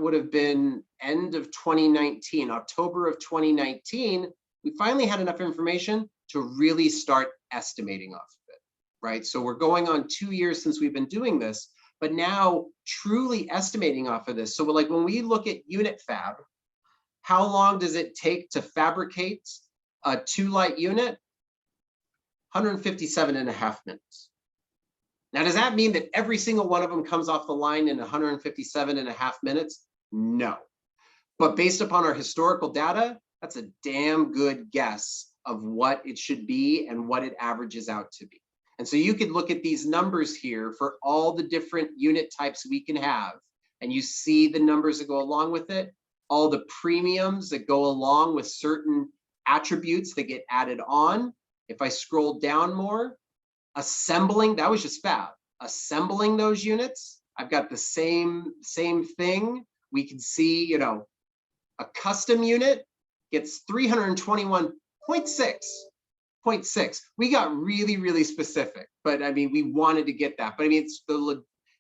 would have been end of 2019, October of 2019, we finally had enough information to really start estimating off of it, right? So we're going on 2 years since we've been doing this, but now truly estimating off of this. So like when we look at unit fab, how long does it take to fabricate a 2-light unit? 157.5 minutes. Now, does that mean that every single one of them comes off the line in 157.5 minutes? No. But based upon our historical data, that's a damn good guess of what it should be and what it averages out to be. And so you could look at these numbers here for all the different unit types we can have, and you see the numbers that go along with it, all the premiums that go along with certain attributes that get added on. If I scroll down more, assembling, that was just fab. Assembling those units, I've got the same thing. We can see, you know, a custom unit gets 321.6. We got really, really specific, but I mean, we wanted to get that. But I mean,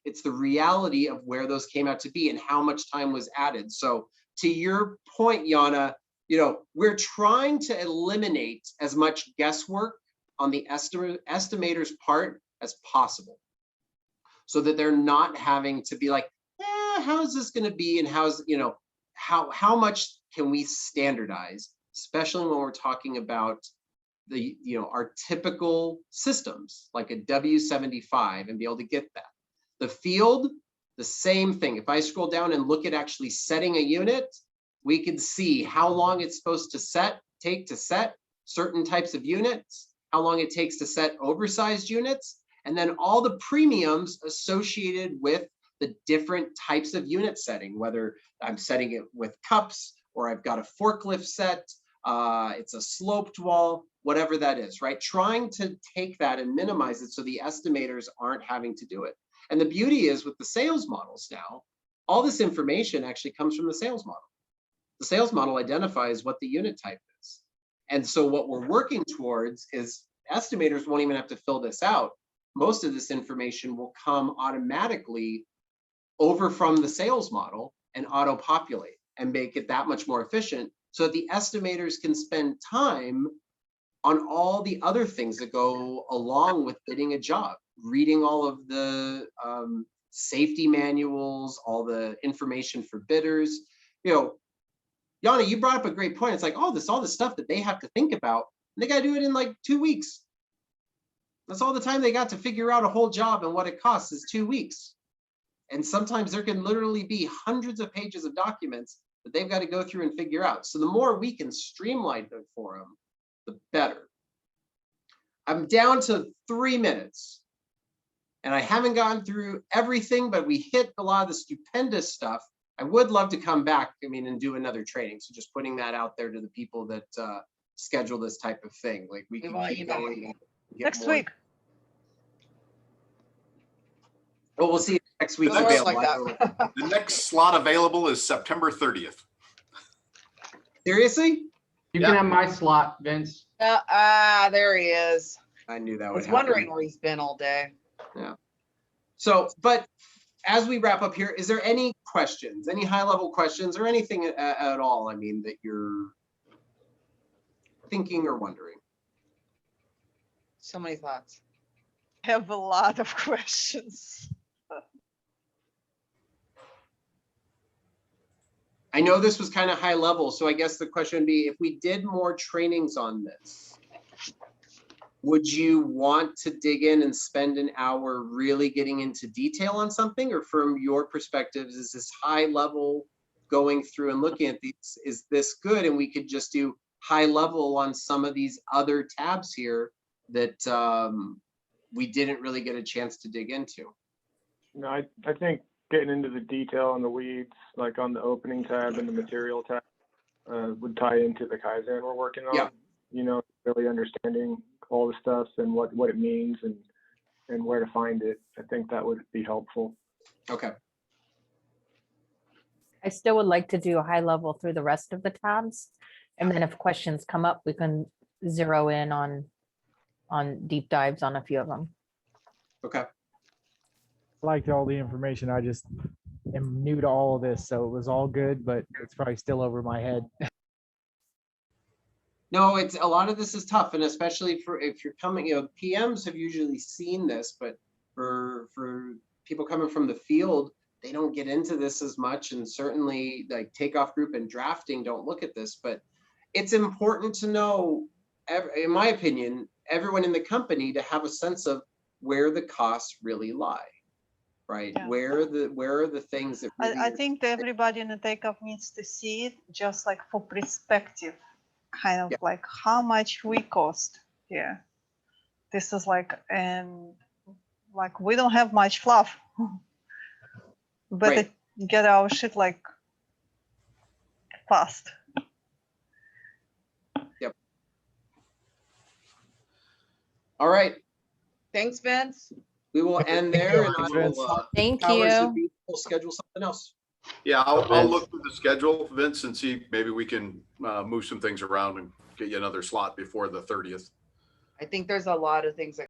it's the reality of where those came out to be and how much time was added. So to your point, Yana, you know, we're trying to eliminate as much guesswork on the estimator's part as possible, so that they're not having to be like, how is this going to be, and how's, you know, how much can we standardize, especially when we're talking about the, you know, our typical systems like a W75, and be able to get that. The field, the same thing. If I scroll down and look at actually setting a unit, we can see how long it's supposed to take to set certain types of units, how long it takes to set oversized units, and then all the premiums associated with the different types of unit setting, whether I'm setting it with cups or I've got a forklift set, it's a sloped wall, whatever that is, right? Trying to take that and minimize it so the estimators aren't having to do it. And the beauty is with the sales models now, all this information actually comes from the sales model. The sales model identifies what the unit type is. And so what we're working towards is estimators won't even have to fill this out. Most of this information will come automatically over from the sales model and auto-populate and make it that much more efficient so that the estimators can spend time on all the other things that go along with bidding a job, reading all of the safety manuals, all the information for bidders. You know, Yana, you brought up a great point. It's like, oh, all this stuff that they have to think about, and they got to do it in like 2 weeks. That's all the time they got to figure out a whole job, and what it costs is 2 weeks. And sometimes there can literally be hundreds of pages of documents that they've got to go through and figure out. So the more we can streamline it for them, the better. I'm down to 3 minutes. And I haven't gone through everything, but we hit a lot of the stupendous stuff. I would love to come back, and do another training. So just putting that out there to the people that schedule this type of thing. Like we can keep going. And get Next more. week. Well, we'll see if next week's Somewhere available. like that. The next slot available is September 30th. Seriously? You Yeah. can have my slot, Vince. There he is. I knew that I would was happen. wondering where he's been all day. Yeah. So, but as we wrap up here, is there any questions, any high level questions or anything at all? I mean, that you're thinking or wondering? So many thoughts. I have a lot of questions. I know this was kind of high level, so I guess the question would be, if we did more trainings on this, would you want to dig in and spend an hour really getting into detail on something? Or from your perspective, is this high level going through and looking at these, is this good? And we could just do high level on some of these other tabs here that we didn't really get a chance to dig into. No, I think getting into the detail on the weeds, like on the opening tab and the material tab, would tie into the Kaizen we're working on. Yeah. You know, really understanding all the stuff and what it means and where to find it. I think that would be helpful. Okay. I still would like to do a high level through the rest of the tabs. And then if questions come up, we can zero in on deep dives on a few of them. Okay. I liked all the information. I just am new to all of this, so it was all good, but it's probably still over my head. No, it's a lot of this is tough, and especially for if you're coming, PMs have usually seen this, but for people coming from the field, they don't get into this as much, and certainly like takeoff group and drafting don't look at this, but it's important to know, in my opinion, everyone in the company to have a sense of where the costs really lie, right? Yeah. Where are the things that really I think that everybody in the takeoff needs to see it just like for perspective, kind of like how much we cost here. This is like, and like we don't have much fluff, but Right. get our shit like fast. All right, Thanks, Vince. we will end there, and I Vince. will, Thank powers that you. be, we'll schedule something else. Yeah, I'll Vince. look through the schedule, Vince, and see maybe we can move some things around and get you another slot before the 30th. I think there's a lot of things that